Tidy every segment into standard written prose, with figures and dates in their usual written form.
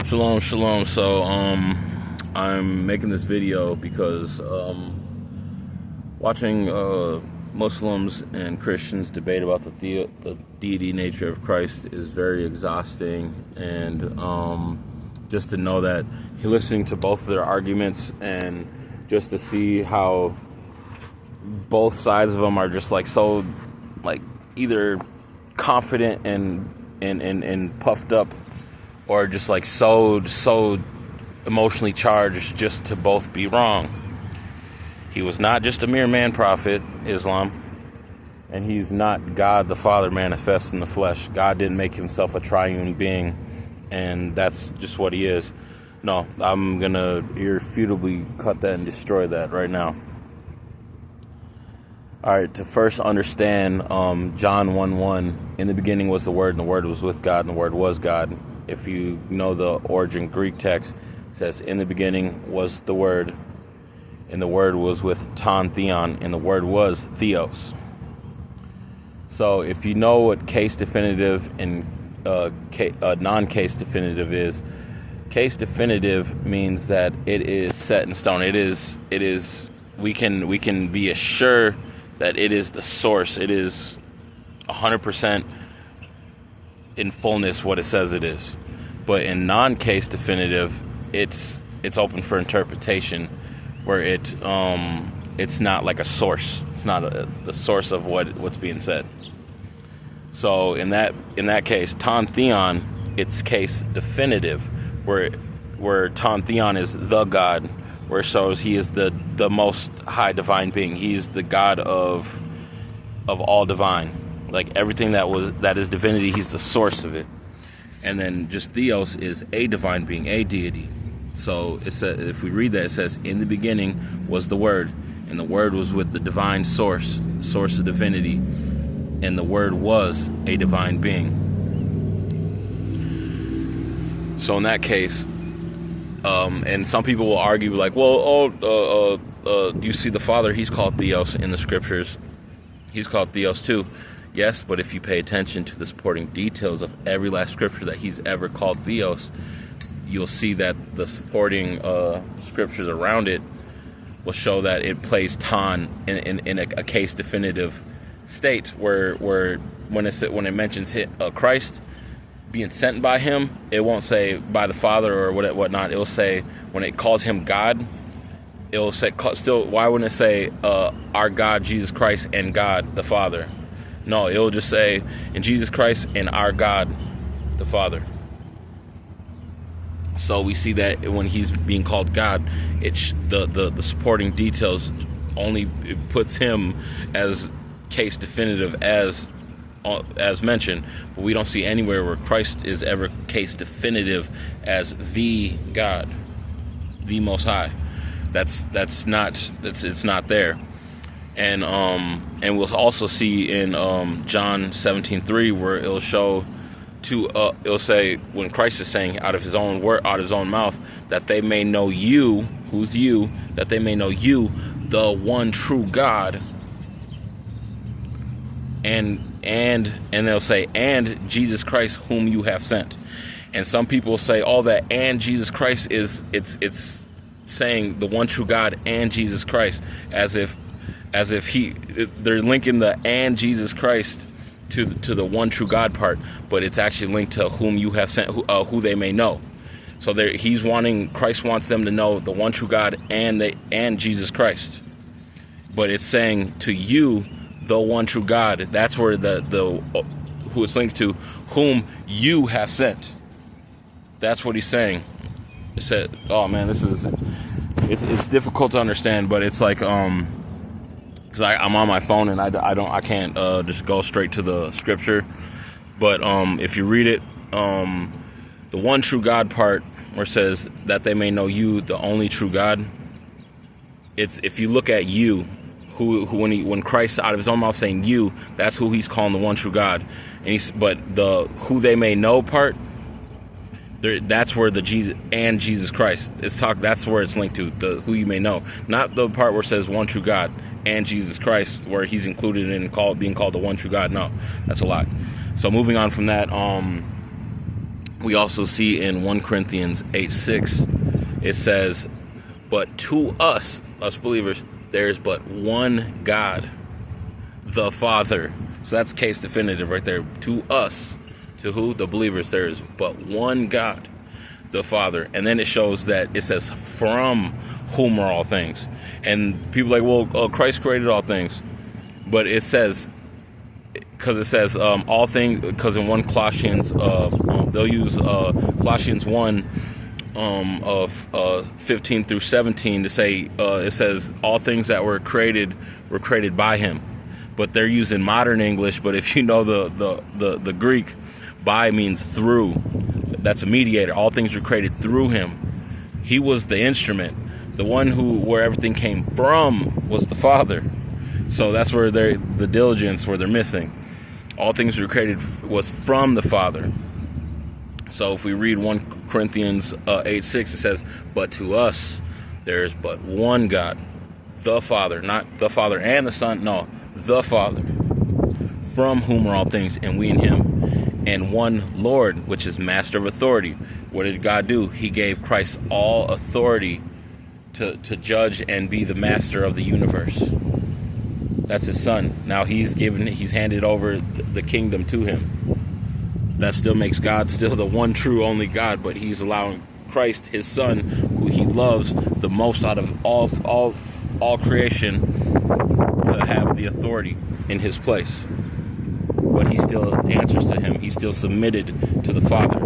Shalom, shalom. So, I'm making this video because, watching, Muslims and Christians debate about the deity nature of Christ is very exhausting, and, just to know that listening to both of their arguments and just to see how both sides of them are just so either confident and puffed up, or just so emotionally charged just to both be wrong. He was not just a mere man prophet, Islam, and he's not God the Father manifest in the flesh. God didn't make himself a triune being, and that's just what he is. No, I'm gonna irrefutably cut that and destroy that right now. Alright, to first understand John 1:1, in the beginning was the Word, and the Word was with God, and the Word was God. If you know the origin Greek text, it says, in the beginning was the Word, and the Word was with ton theon, and the Word was theos. So if you know what case definitive and non-case definitive is, case definitive means that it is set in stone. It is we can be assured that it is the source. It is 100% in fullness what it says it is. But in non-case definitive, it's open for interpretation, where it's not like a source. It's not the source of what's being said. So in that case, ton theon, it's case definitive, where ton theon is the God, where it shows he is the most high divine being. He's the God of all divine. Like everything that is divinity, he's the source of it. And then just theos is a divine being, a deity. So it says, if we read that, it says, in the beginning was the Word, and the Word was with the divine source of divinity, and the Word was a divine being. So in that case, and some people will argue like, well, you see the Father, he's called Theos in the scriptures. He's called Theos too. Yes, but if you pay attention to the supporting details of every last scripture that he's ever called Theos, you'll see that the supporting scriptures around it will show that it plays ton in a case definitive state, where when it mentions Christ being sent by him, it won't say by the Father or whatnot. It'll say, when it calls him God, it'll say still. Why wouldn't it say our God Jesus Christ and God the Father? No, it'll just say in Jesus Christ and our God the Father. So we see that when he's being called God, the supporting details only puts him as case definitive as mentioned, but we don't see anywhere where Christ is ever case definitive as the God, the Most High. It's not there. And we'll also see in John 17:3, where it'll show it'll say, when Christ is saying out of his own word, out of his own mouth, that they may know you, who's you, that they may know you, the one true God, and they'll say, and Jesus Christ whom you have sent. And some people say, that and Jesus Christ it's saying the one true God and Jesus Christ, as if they're linking the and Jesus Christ to the one true God part, but it's actually linked to whom you have sent, who they may know. So Christ wants them to know the one true God and Jesus Christ, but it's saying to you, the one true God. That's where the who it's linked to, whom you have sent. That's what he's saying. It said, oh man, it's difficult to understand, but it's like because I'm on my phone and I can't just go straight to the scripture. But if you read it, the one true God part, where it says that they may know you, the only true God. It's, if you look at you, who when Christ out of his own mouth saying you, that's who he's calling the one true God. But the who they may know part, that's where the Jesus and Jesus Christ that's where it's linked to, the who you may know, not the part where it says one true God and Jesus Christ, where he's included in being called the one true God. No, that's a lot. So moving on from that, we also see in 1 Corinthians 8:6, it says, but to us believers, there is but one God, the Father. So that's case definitive right there. To us, to who? The believers, there is but one God, the Father. And then it shows that it says, from whom are all things. And people are like, well, Christ created all things. But it says, because it says all things, because in 1 Colossians, they'll use Colossians 1, of 15 through 17 to say, it says all things that were created by him. But they're using modern English. But if you know the Greek, by means through. That's a mediator. All things were created through him. He was the instrument. The one where everything came from was the Father. So that's where the diligence, where they're missing. All things were created was from the Father. So if we read 1 Corinthians 8:6, it says, but to us there is but one God, the Father, not the Father and the Son, no, the Father, from whom are all things, and we in him, and one Lord, which is master of authority. What did God do? He gave Christ all authority to judge and be the master of the universe. That's his Son. Now he's handed over the kingdom to him. That still makes God still the one true only God, but he's allowing Christ, his Son, who he loves the most out of all creation, to have the authority in his place. But he still answers to him. He's still submitted to the Father.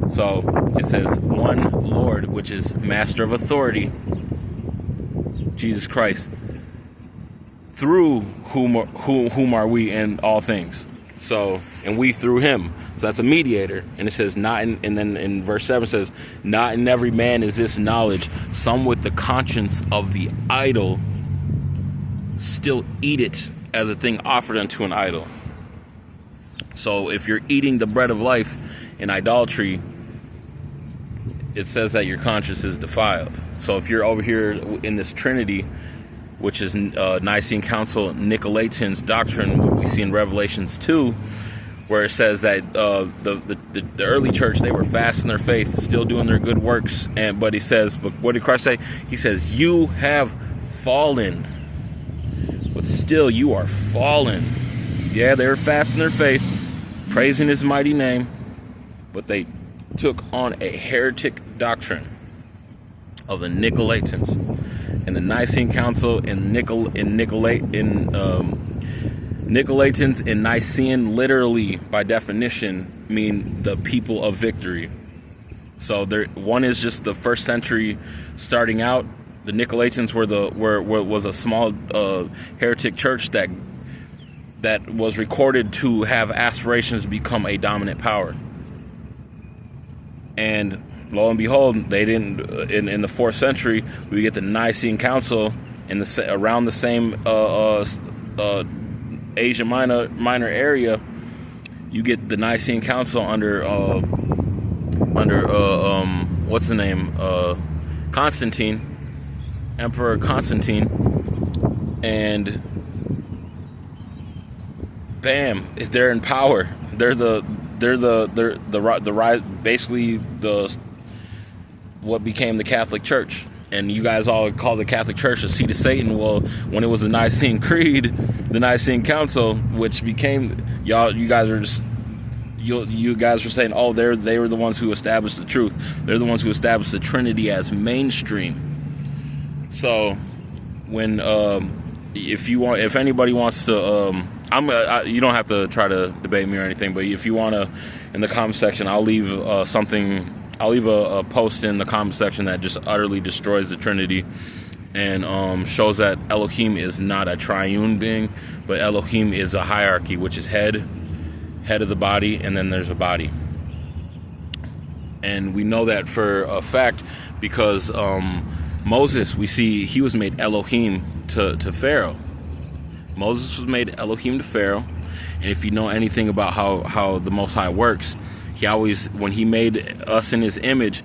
So it says one Lord, which is master of authority, Jesus Christ, through whom are we in all things. So, and we through him. So that's a mediator. And it says and then in verse 7 says, not in every man is this knowledge. Some with the conscience of the idol still eat it as a thing offered unto an idol. So if you're eating the bread of life in idolatry, it says that your conscience is defiled. So if you're over here in this Trinity, which is Nicene Council Nicolaitans doctrine, what we see in Revelations 2, where it says that the early church, they were fast in their faith, still doing their good works, but what did Christ say? He says, you have fallen, but still you are fallen. Yeah, they were fast in their faith, praising his mighty name, but they took on a heretic doctrine of the Nicolaitans. And the Nicene Council in Nicolaitans and Nicene literally, by definition, mean the people of victory. So one is just the first century starting out. The Nicolaitans was a small heretic church that was recorded to have aspirations to become a dominant power. And lo and behold, they didn't. In the 4th century, we get the Nicene Council around the same Asia Minor area. You get the Nicene Council under what's the name? Constantine, Emperor Constantine, and bam, they're in power. They're basically what became the Catholic Church. And you guys all call the Catholic Church a seat of Satan. Well, when it was the Nicene Creed, the Nicene Council, which became you guys were saying, oh, they were the ones who established the truth. They're the ones who established the Trinity as mainstream. So when if anybody wants to, you don't have to try to debate me or anything, but if you want to, in the comment section, I'll leave a post in the comment section that just utterly destroys the Trinity and shows that Elohim is not a triune being, but Elohim is a hierarchy, which is head of the body, and then there's a body. And we know that for a fact because Moses, we see he was made Elohim to Pharaoh. Moses was made Elohim to Pharaoh. And if you know anything about how the Most High works, he always, when he made us in his image,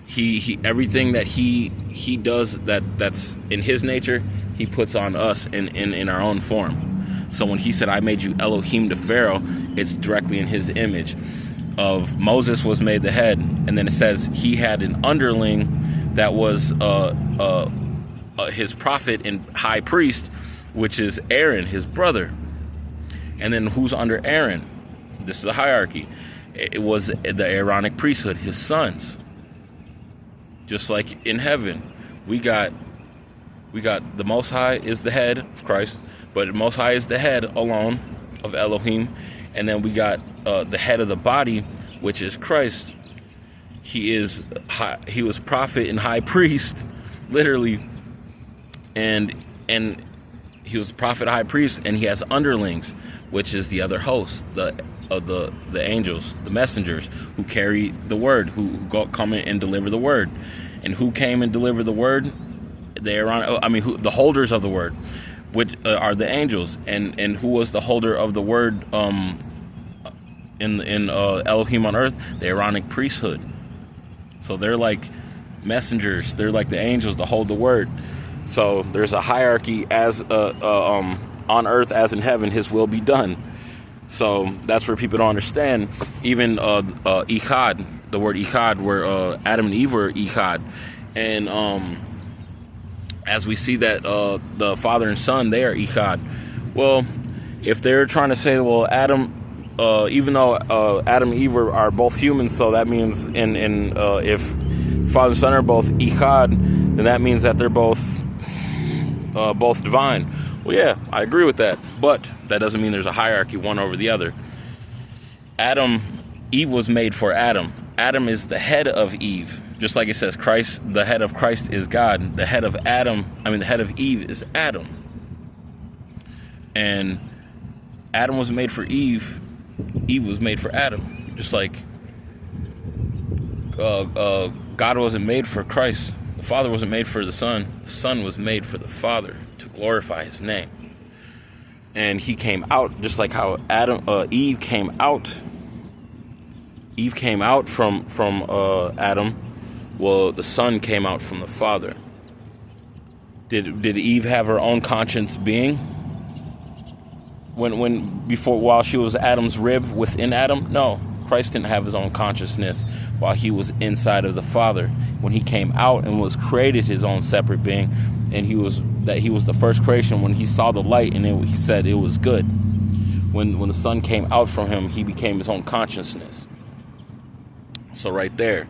he everything that he does that's in his nature, he puts on us in our own form. So when he said, I made you Elohim to Pharaoh, it's directly in his image. of Moses was made the head, and then it says he had an underling that was his prophet and high priest, which is Aaron, his brother. And then who's under Aaron? This is a hierarchy. It was the Aaronic priesthood, his sons. Just like in heaven, we got the Most High is the head of Christ, but the Most High is the head alone of Elohim, and then we got the head of the body, which is Christ. He was prophet and high priest, literally, and he was prophet, high priest, and he has underlings, which is the other host, the angels, the messengers who carry the word, who come in and deliver the word. And who came and delivered the word? The holders of the word, which are the angels. And who was the holder of the word in Elohim on earth? The Aaronic priesthood. So they're like messengers. They're like the angels that hold the word. So there's a hierarchy as on earth as in heaven. His will be done. So that's where people don't understand. Even Echad, the word Echad, where Adam and Eve were Echad. And as we see that the father and son, they are Echad. Well, if they're trying to say, well, Adam, even though Adam and Eve are both humans, so that means if father and son are both Echad, then that means that they're both divine. Well, yeah, I agree with that, but that doesn't mean there's a hierarchy one over the other. Eve was made for Adam. Adam is the head of Eve, just like it says Christ, the head of Christ is God. The head of Eve is Adam. And Adam was made for Eve. Eve was made for Adam. Just like God wasn't made for Christ. The Father wasn't made for the Son. The Son was made for the Father to glorify His name. And He came out just like how Eve came out. Eve came out from Adam. Well, the Son came out from the Father. Did Eve have her own conscience being? While she was Adam's rib within Adam? No. Christ didn't have his own consciousness while he was inside of the Father. When he came out and was created his own separate being, and he was the first creation, when he saw the light and he said it was good. When the Son came out from him, he became his own consciousness. So right there,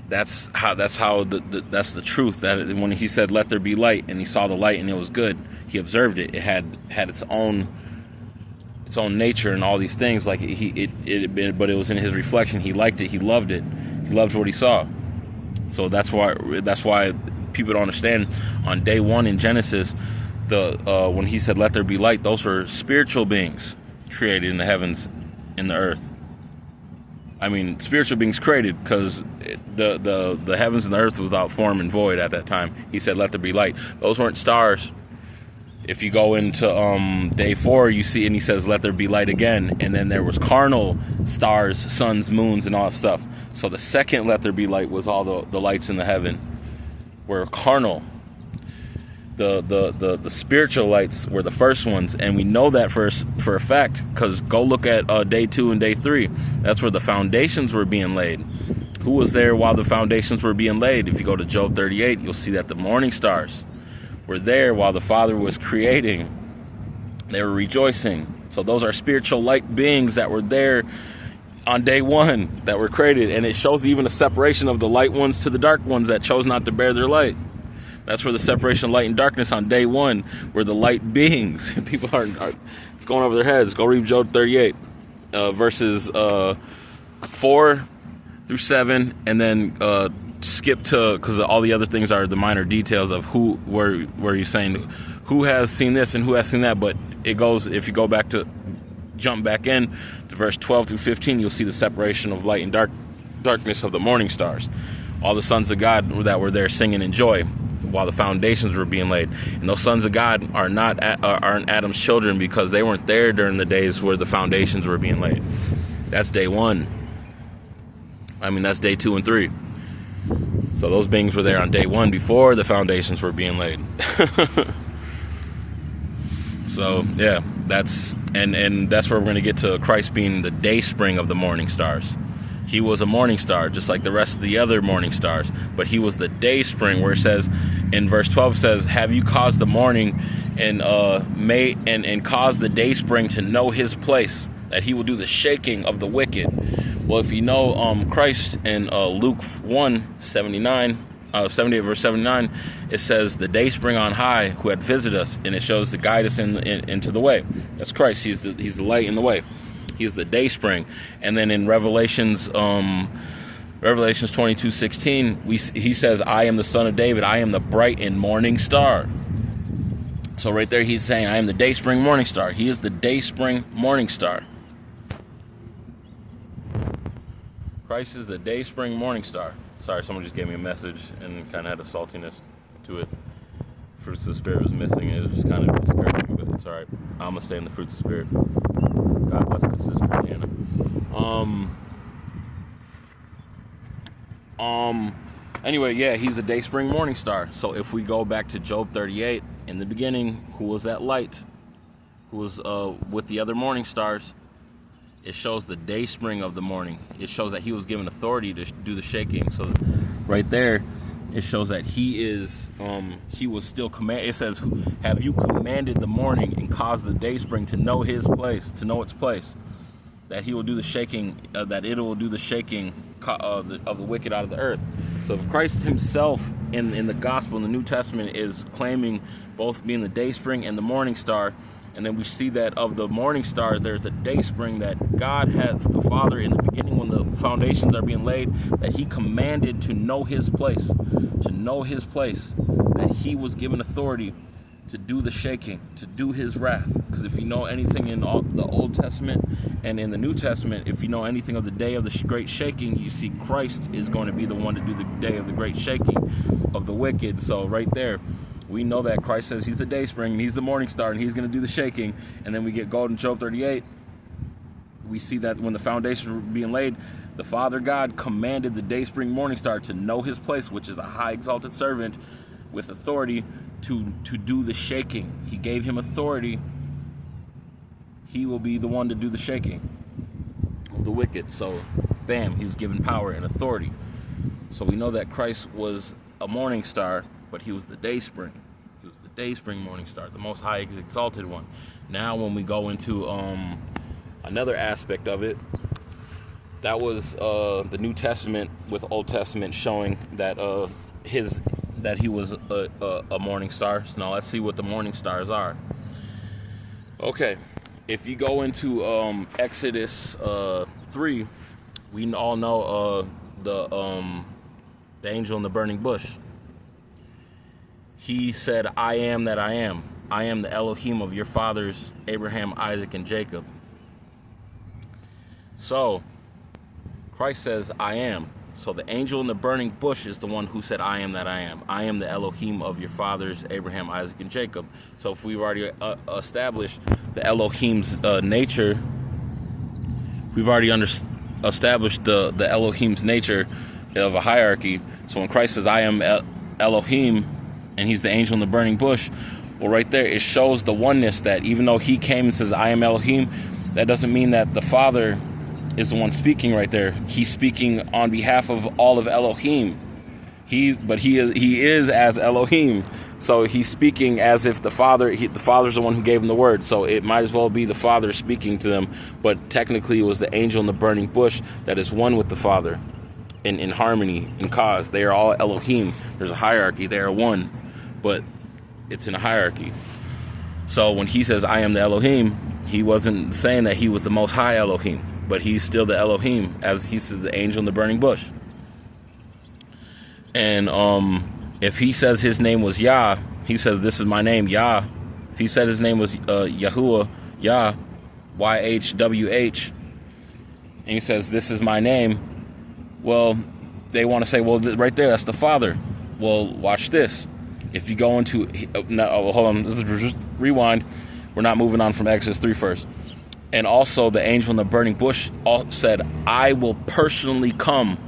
that's the truth. That when he said, "Let there be light," and he saw the light and it was good, he observed it. It had its own nature and all these things. Like but it was in his reflection. He liked it. He loved it. He loved what he saw. So that's why people don't understand. On day one in Genesis, when he said, "Let there be light," those were spiritual beings created in the heavens, in the earth. I mean, spiritual beings created, because the heavens and the earth was without form and void at that time. He said, "Let there be light." Those weren't stars. If you go into day 4, you see, and he says, "Let there be light" again. And then there was carnal stars, suns, moons, and all that stuff. So the second "let there be light" was all the lights in the heaven were carnal. The spiritual lights were the first ones, and we know that for a fact, because go look at day 2 and day 3. That's where the foundations were being laid. Who was there while the foundations were being laid? If you go to Job 38, you'll see that the morning stars were there while the Father was creating. They were rejoicing. So those are spiritual light beings that were there on day 1 that were created, and it shows even a separation of the light ones to the dark ones that chose not to bear their light. That's where the separation of light and darkness on day 1 were the light beings. People are it's going over their heads. Go read Job 38, verses 4 through 7, and then skip to, because all the other things are the minor details of where you're saying who has seen this and who has seen that. But it goes, if you go back to jump back in to verse 12 through 15, you'll see the separation of light and darkness of the morning stars. All the sons of God that were there singing in joy while the foundations were being laid. And those sons of God aren't Adam's children, because they weren't there during the days where the foundations were being laid. That's day 1. I mean, that's day 2 and 3. So those beings were there on day 1 before the foundations were being laid. So yeah, that's And that's where we're going to get to Christ being the day spring of the morning stars. He was a morning star, just like the rest of the other morning stars. But he was the day spring, where it says, in verse 12 says, have you caused the morning and caused the day spring to know his place, that he will do the shaking of the wicked. Well, if you know Christ in Luke 1:78, verse 79, it says, the day spring on high who had visited us, and it shows to guide us into the way. That's Christ. He's the light in the way. He's the day spring. And then in Revelations 22:16, he says, I am the son of David. I am the bright and morning star. So right there, he's saying, I am the day spring morning star. He is the day spring morning star. Christ is the day spring morning star. Sorry, someone just gave me a message and kind of had a saltiness to it. Fruits of the Spirit was missing. It was just kind of discouraging, but it's all right. I'm going to stay in the fruits of the Spirit. God bless my sister, Diana. Anyway, yeah, he's a day spring morning star. So if we go back to Job 38, in the beginning, who was that light? Who was with the other morning stars? It shows the day spring of the morning. It shows that he was given authority to do the shaking. So right there, it shows that he was still It says, have you commanded the morning and caused the day spring to know his place, to know its place? That he will do the shaking, that it will do the shaking of the wicked out of the earth. So if Christ himself in the gospel, in the New Testament, is claiming both being the day spring and the morning star, and then we see that of the morning stars, there's a day spring that God has, the Father, in the beginning when the foundations are being laid, that he commanded to know his place, that he was given authority to do the shaking, to do his wrath. Because if you know anything in the Old Testament and in the New Testament, if you know anything of the day of the great shaking, you see Christ is going to be the one to do the day of the great shaking of the wicked. So right there, we know that Christ says he's the day spring, and he's the morning star, and he's going to do the shaking. And then we get gold in Job 38. We see that when the foundations were being laid, the Father God commanded the day spring morning star to know his place, which is a high exalted servant with authority to do the shaking. He gave him authority. He will be the one to do the shaking of the wicked. So, bam, he was given power and authority. So we know that Christ was a morning star, but he was the day spring. He was the day spring morning star, the most high exalted one. Now when we go into another aspect of it, that was the New Testament with Old Testament showing that he was a morning star. So now let's see what the morning stars are. Okay, if you go into Exodus 3, we all know the angel in the burning bush. He said, I am that I am. I am the Elohim of your fathers, Abraham, Isaac, and Jacob. So, Christ says, I am. So the angel in the burning bush is the one who said, I am that I am. I am the Elohim of your fathers, Abraham, Isaac, and Jacob. So if we've already established the Elohim's nature, we've already established the Elohim's nature of a hierarchy. So when Christ says, I am Elohim, and he's the angel in the burning bush, well, right there, it shows the oneness that even though he came and says, I am Elohim, that doesn't mean that the Father is the one speaking right there. He's speaking on behalf of all of Elohim. He is as Elohim. So he's speaking as if the Father's the one who gave him the word. So it might as well be the Father speaking to them. But technically it was the angel in the burning bush that is one with the Father in harmony, in cause. They are all Elohim. There's a hierarchy. They are one. But it's in a hierarchy. So when he says, I am the Elohim, he wasn't saying that he was the most high Elohim, but he's still the Elohim, as he says, the angel in the burning bush. And if he says his name was Yah, he says, this is my name, Yah. If he said his name was Yahuwah, Yah, YHWH, and he says, this is my name, well, they want to say, well, right there, that's the Father. Well, watch this. If you go into, hold on, let's rewind. We're not moving on from Exodus 3 first. And also the angel in the burning bush said, I will personally come.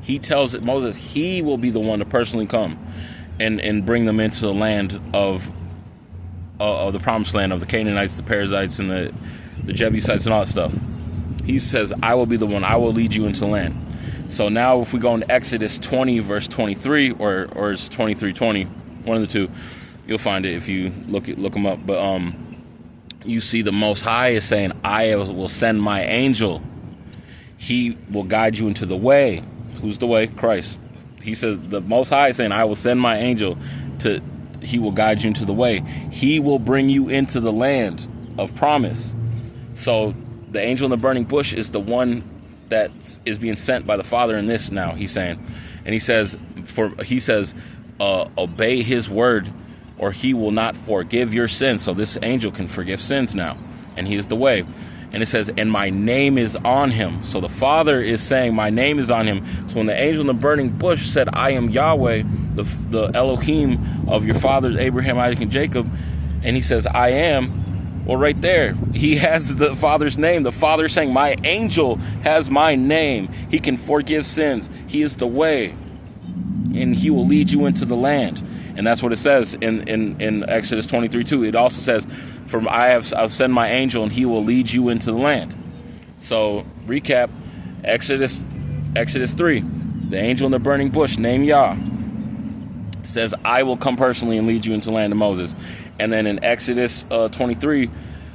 He tells Moses he will be the one to personally come and bring them into the land of the promised land of the Canaanites, the Perizzites, and the Jebusites and all that stuff. He says, I will be the one. I will lead you into the land. So now if we go into Exodus 20, verse 23, or it's 23:20, one of the two, you'll find it if you look them up. But you see the Most High is saying, I will send my angel. He will guide you into the way. Who's the way? Christ. He says, the Most High is saying, I will send my angel he will guide you into the way. He will bring you into the land of promise. So the angel in the burning bush is the one that is being sent by the Father in this now, he's saying. And he says, obey his word, or he will not forgive your sins. So this angel can forgive sins now, and he is the way. And it says, and my name is on him. So the Father is saying, my name is on him. So when the angel in the burning bush said, I am Yahweh, the Elohim of your fathers, Abraham, Isaac, and Jacob, and he says, I am, well, right there, he has the Father's name. The Father is saying, my angel has my name. He can forgive sins. He is the way, and he will lead you into the land. And that's what it says in Exodus 23:2. It also says, I'll send my angel, and he will lead you into the land. So, recap, Exodus 3, the angel in the burning bush, named Yah, says, I will come personally and lead you into the land of Moses. And then in Exodus 23,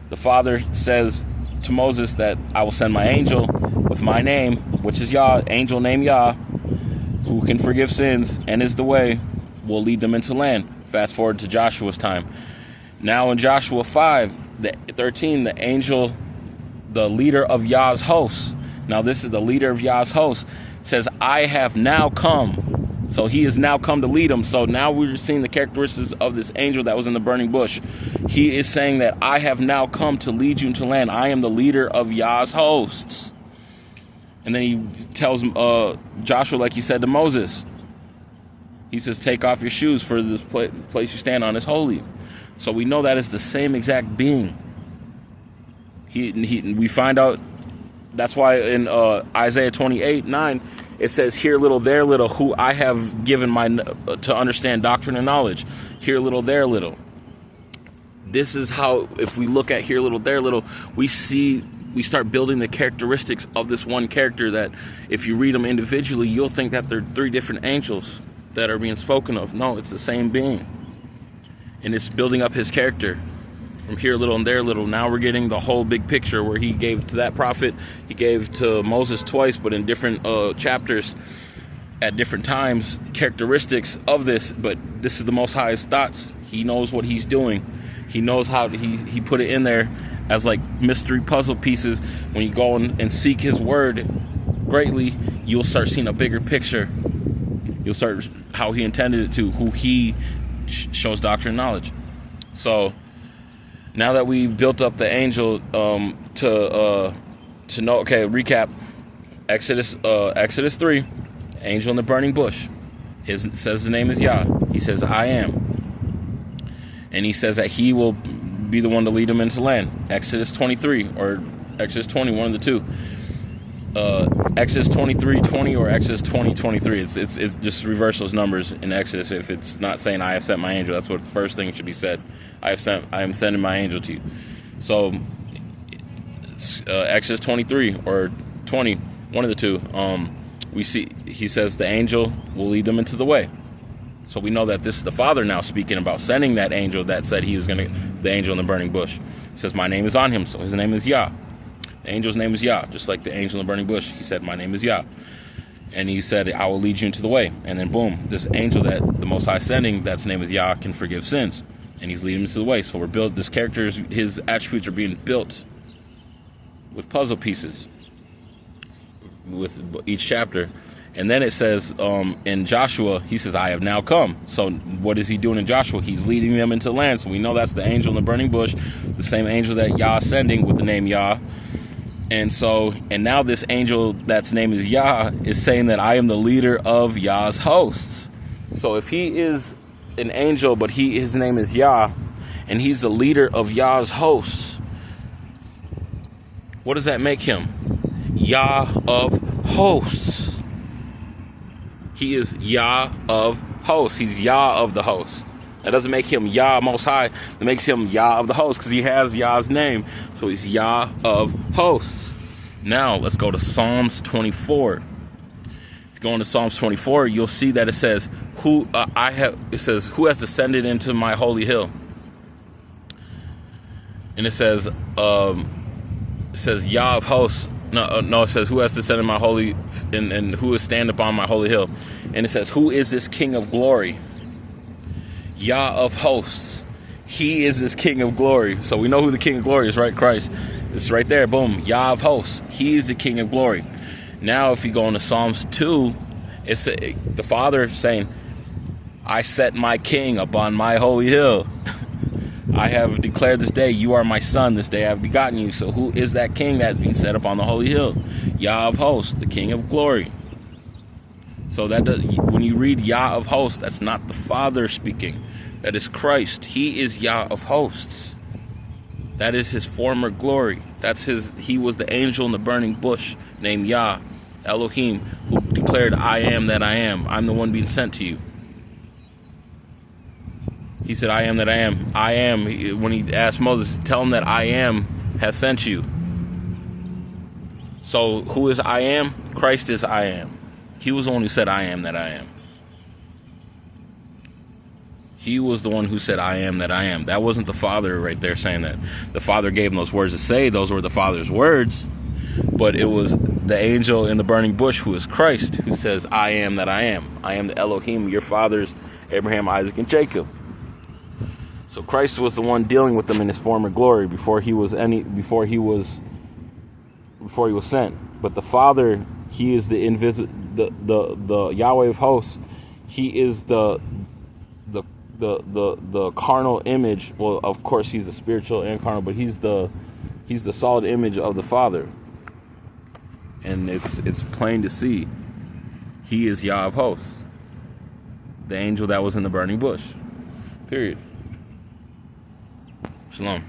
the Father says to Moses that I will send my angel with my name, which is Yah, angel named Yah, who can forgive sins and is the way, will lead them into land. Fast forward to Joshua's time. Now in Joshua 5:13, the angel, the leader of Yah's hosts, now this is the leader of Yah's hosts, says, I have now come. So he has now come to lead them. So now we're seeing the characteristics of this angel that was in the burning bush. He is saying that I have now come to lead you into land. I am the leader of Yah's hosts. And then he tells Joshua, like he said to Moses, he says, take off your shoes, for this place you stand on is holy. So we know that is the same exact being. We find out, that's why in Isaiah 28:9, it says, here little, there little, who I have given to understand doctrine and knowledge. Here little, there little. This is how, if we look at here little, there little, we start building the characteristics of this one character that if you read them individually, you'll think that they're three different angels that are being spoken of. No, it's the same being. And it's building up his character from here little and there little. Now we're getting the whole big picture where he gave to that prophet, he gave to Moses twice, but in different chapters at different times, characteristics of this. But this is the Most High's thoughts. He knows what he's doing. He knows how he put it in there as like mystery puzzle pieces. When you go and seek his word greatly, you'll start seeing a bigger picture. You'll start how he intended it to, who he shows doctrine and knowledge. So now that we built up the angel to know, okay, recap, Exodus 3, angel in the burning bush. Says his name is Yah. He says, I am. And he says that he will be the one to lead him into land. Exodus 23 or Exodus 20, one of the two. Exodus 23:20 or Exodus 20:23. It's just reverse those numbers in Exodus. If it's not saying I have sent my angel, that's what the first thing should be said. I am sending my angel to you. So Exodus 23 or 20, one of the two. We see he says the angel will lead them into the way. So we know that this is the Father now speaking about sending that angel that said he was the angel in the burning bush. He says, my name is on him, so his name is Yah. The angel's name is Yah, just like the angel in the burning bush. He said, my name is Yah. And he said, I will lead you into the way. And then boom, this angel that the Most High is sending, that's name is Yah, can forgive sins. And he's leading us to the way. So we're built, this character, his attributes are being built with puzzle pieces with each chapter. And then it says in Joshua, he says, I have now come. So what is he doing in Joshua? He's leading them into land. So we know that's the angel in the burning bush, the same angel that Yah is sending with the name Yah. And now this angel that's name is Yah is saying that I am the leader of Yah's hosts. So if he is an angel, but his name is Yah, and he's the leader of Yah's hosts, what does that make him? Yah of hosts. He is Yah of hosts. He's Yah of the hosts. That doesn't make him Yah Most High. That makes him Yah of the hosts, because he has Yah's name. So he's Yah of hosts. Now let's go to Psalms 24. If you go into Psalms 24, you'll see that it says, who has descended into my holy hill? And it says Yah of hosts. No, it says, who has descended my holy, and who is stand upon my holy hill? And it says, who is this King of glory? Yah of hosts. He is this King of glory. So we know who the King of glory is, right? Christ. It's right there. Boom. Yah of hosts. He is the King of glory. Now, if you go into Psalms 2, it's the Father saying, I set my King upon my holy hill. I have declared this day, you are my son. This day I have begotten you. So who is that King that has been set upon the holy hill? Yah of hosts, the King of glory. So when you read Yah of hosts, that's not the Father speaking. That is Christ. He is Yah of hosts. That is his former glory. He was the angel in the burning bush named Yah, Elohim, who declared, I am that I am. I'm the one being sent to you. He said, I am that I am. I am. When he asked Moses, tell him that I am has sent you. So who is I am? Christ is I am. He was the one who said, I am that I am. He was the one who said, I am that I am. That wasn't the Father right there saying that. The Father gave him those words to say. Those were the Father's words. But it was the angel in the burning bush, who is Christ, who says, I am that I am. I am the Elohim, your fathers, Abraham, Isaac, and Jacob. So Christ was the one dealing with them in his former glory before he was sent. But the Father, he is the Yahweh of hosts. He is the carnal image. Well, of course he's the spiritual and carnal, but he's the solid image of the Father. And it's plain to see. He is Yah of hosts, the angel that was in the burning bush. Period. Shalom.